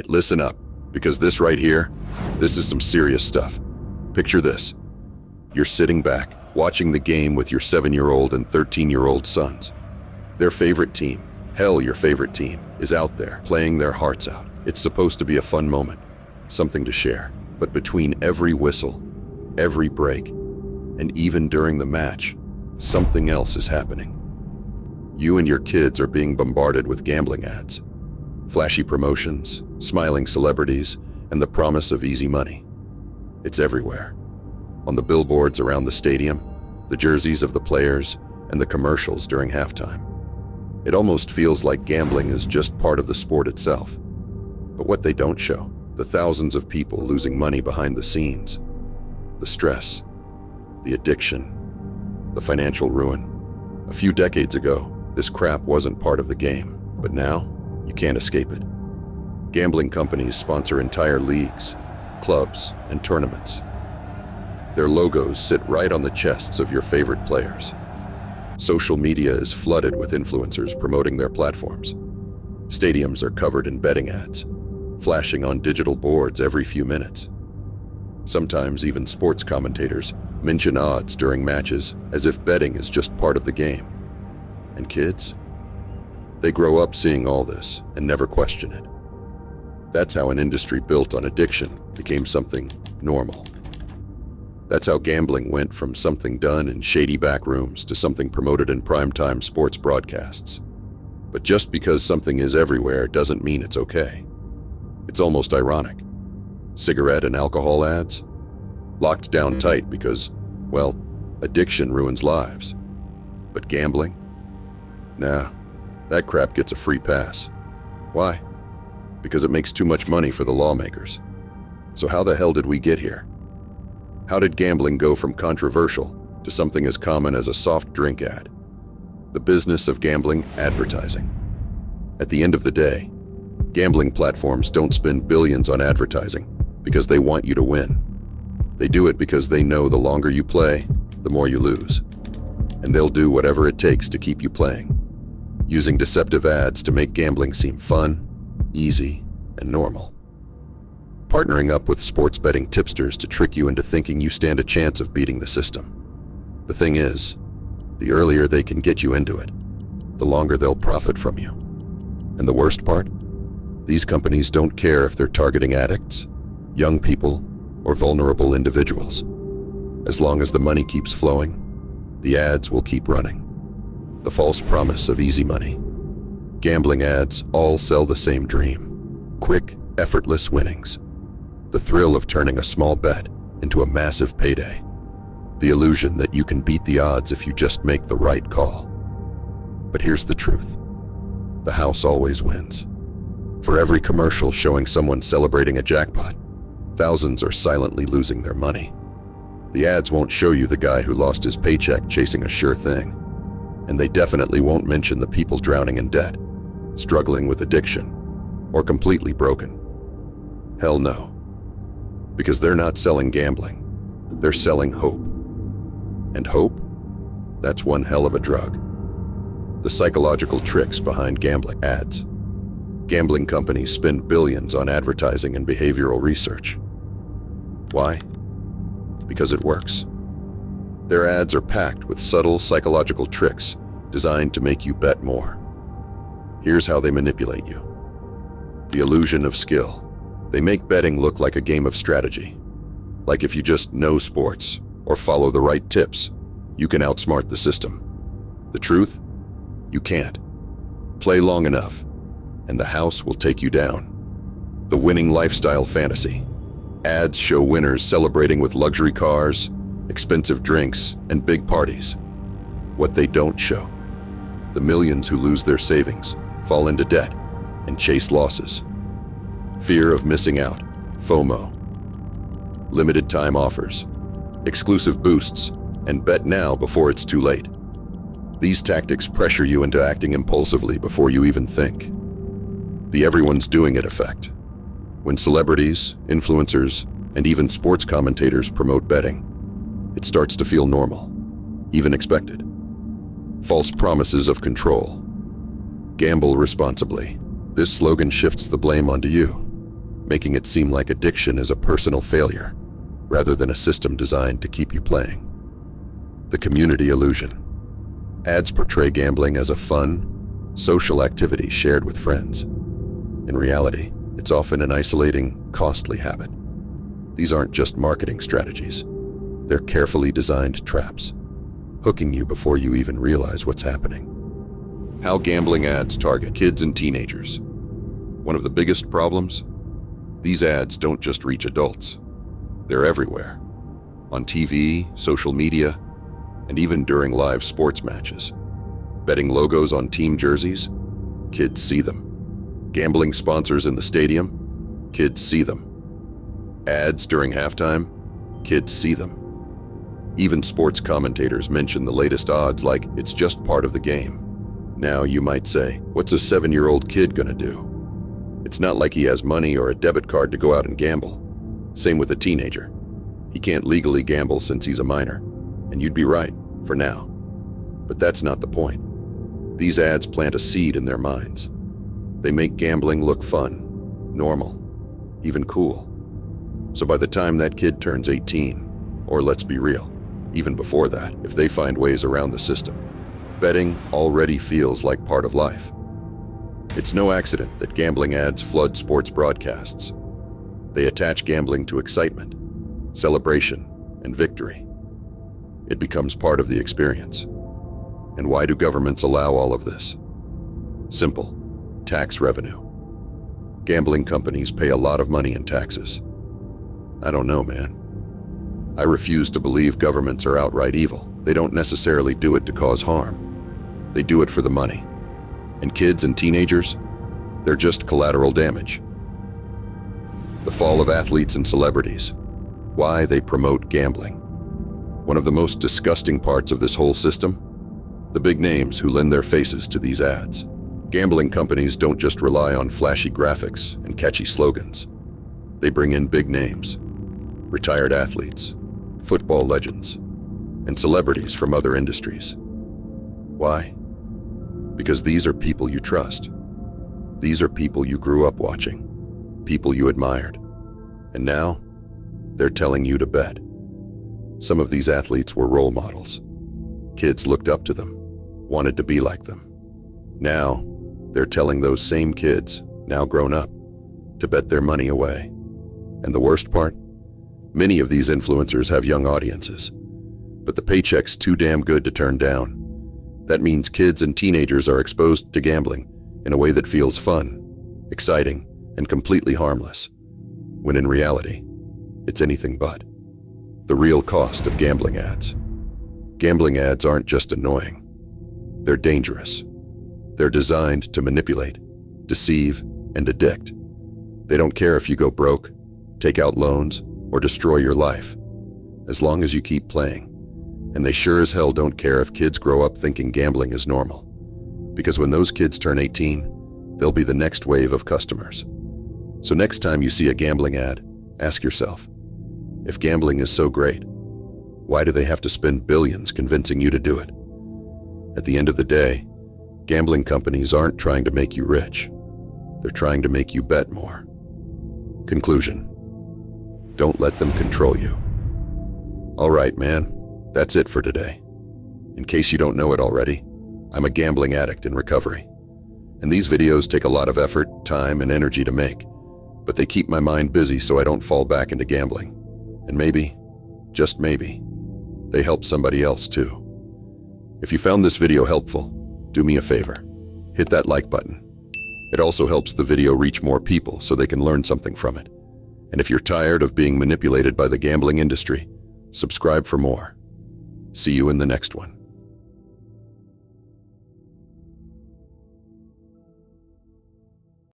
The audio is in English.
right, listen up, because this right here, this is some serious stuff. Picture this. You're sitting back, watching the game with your 7-year-old and 13-year-old sons. Their favorite team, hell, your favorite team, is out there, playing their hearts out. It's supposed to be a fun moment, something to share. But between every whistle, every break, and even during the match, something else is happening. You and your kids are being bombarded with gambling ads. Flashy promotions, smiling celebrities, and the promise of easy money. It's everywhere. On the billboards around the stadium, the jerseys of the players, and the commercials during halftime. It almost feels like gambling is just part of the sport itself. But what they don't show, the thousands of people losing money behind the scenes, the stress, the addiction, the financial ruin. A few decades ago, this crap wasn't part of the game, but now, you can't escape it. Gambling companies sponsor entire leagues, clubs, and tournaments. Their logos sit right on the chests of your favorite players. Social media is flooded with influencers promoting their platforms. Stadiums are covered in betting ads, flashing on digital boards every few minutes. Sometimes even sports commentators mention odds during matches as if betting is just part of the game. And kids? They grow up seeing all this and never question it. That's how an industry built on addiction became something normal. That's how gambling went from something done in shady back rooms to something promoted in primetime sports broadcasts. But just because something is everywhere doesn't mean it's okay. It's almost ironic. Cigarette and alcohol ads? Locked down tight because, well, addiction ruins lives. But gambling? Nah, that crap gets a free pass. Why? Because it makes too much money for the lawmakers. So how the hell did we get here? How did gambling go from controversial to something as common as a soft drink ad? The business of gambling advertising. At the end of the day, gambling platforms don't spend billions on advertising because they want you to win. They do it because they know the longer you play, the more you lose. And they'll do whatever it takes to keep you playing, using deceptive ads to make gambling seem fun, easy, and normal. Partnering up with sports betting tipsters to trick you into thinking you stand a chance of beating the system. The thing is, the earlier they can get you into it, the longer they'll profit from you. And the worst part? These companies don't care if they're targeting addicts, young people, or vulnerable individuals. As long as the money keeps flowing, the ads will keep running. The false promise of easy money. Gambling ads all sell the same dream. Quick, effortless winnings. The thrill of turning a small bet into a massive payday. The illusion that you can beat the odds if you just make the right call. But here's the truth. The house always wins. For every commercial showing someone celebrating a jackpot, thousands are silently losing their money. The ads won't show you the guy who lost his paycheck chasing a sure thing. And they definitely won't mention the people drowning in debt, struggling with addiction, or completely broken. Hell no. Because they're not selling gambling. They're selling hope. And hope? That's one hell of a drug. The psychological tricks behind gambling ads. Gambling companies spend billions on advertising and behavioral research. Why? Because it works. Their ads are packed with subtle psychological tricks designed to make you bet more. Here's how they manipulate you. The illusion of skill. They make betting look like a game of strategy. Like if you just know sports or follow the right tips, you can outsmart the system. The truth? You can't. Play long enough, and the house will take you down. The winning lifestyle fantasy. Ads show winners celebrating with luxury cars, expensive drinks, and big parties. What they don't show. The millions who lose their savings, fall into debt, and chase losses. Fear of missing out, FOMO. Limited time offers, exclusive boosts, and bet now before it's too late. These tactics pressure you into acting impulsively before you even think. The everyone's doing it effect. When celebrities, influencers, and even sports commentators promote betting, it starts to feel normal, even expected. False promises of control. Gamble responsibly. This slogan shifts the blame onto you. making it seem like addiction is a personal failure rather than a system designed to keep you playing. The community illusion. Ads portray gambling as a fun, social activity shared with friends. In reality, it's often an isolating, costly habit. These aren't just marketing strategies. They're carefully designed traps, hooking you before you even realize what's happening. How gambling ads target kids and teenagers. One of the biggest problems? These ads don't just reach adults. They're everywhere. On TV, social media, and even during live sports matches. Betting logos on team jerseys? Kids see them. Gambling sponsors in the stadium? Kids see them. Ads during halftime? Kids see them. Even sports commentators mention the latest odds like it's just part of the game. Now you might say, what's a 7-year-old kid gonna do? It's not like he has money or a debit card to go out and gamble. Same with a teenager. He can't legally gamble since he's a minor. And you'd be right, for now. But that's not the point. These ads plant a seed in their minds. They make gambling look fun, normal, even cool. So by the time that kid turns 18, or let's be real, even before that, if they find ways around the system, betting already feels like part of life. It's no accident that gambling ads flood sports broadcasts. They attach gambling to excitement, celebration, and victory. It becomes part of the experience. And why do governments allow all of this? Simple. Tax revenue. Gambling companies pay a lot of money in taxes. I don't know, man. I refuse to believe governments are outright evil. They don't necessarily do it to cause harm. They do it for the money. And kids and teenagers, they're just collateral damage. The fall of athletes and celebrities. Why they promote gambling. One of the most disgusting parts of this whole system? The big names who lend their faces to these ads. Gambling companies don't just rely on flashy graphics and catchy slogans. They bring in big names. Retired athletes, football legends, and celebrities from other industries. Why? Because these are people you trust. These are people you grew up watching, people you admired. And now, they're telling you to bet. Some of these athletes were role models. Kids looked up to them, wanted to be like them. Now, they're telling those same kids, now grown up, to bet their money away. And the worst part? Many of these influencers have young audiences, but the paycheck's too damn good to turn down. That means kids and teenagers are exposed to gambling in a way that feels fun, exciting, and completely harmless, when in reality, it's anything but. The real cost of gambling ads. Gambling ads aren't just annoying. They're dangerous. They're designed to manipulate, deceive, and addict. They don't care if you go broke, take out loans, or destroy your life, as long as you keep playing. And they sure as hell don't care if kids grow up thinking gambling is normal. Because when those kids turn 18, they'll be the next wave of customers. So next time you see a gambling ad, ask yourself, if gambling is so great, why do they have to spend billions convincing you to do it? At the end of the day, gambling companies aren't trying to make you rich. They're trying to make you bet more. Conclusion. Don't let them control you. All right, man, that's it for today. In case you don't know it already, I'm a gambling addict in recovery. And these videos take a lot of effort, time, and energy to make, but they keep my mind busy so I don't fall back into gambling. And maybe, just maybe, they help somebody else too. If you found this video helpful, do me a favor. Hit that like button. It also helps the video reach more people so they can learn something from it. And if you're tired of being manipulated by the gambling industry, subscribe for more. See you in the next one.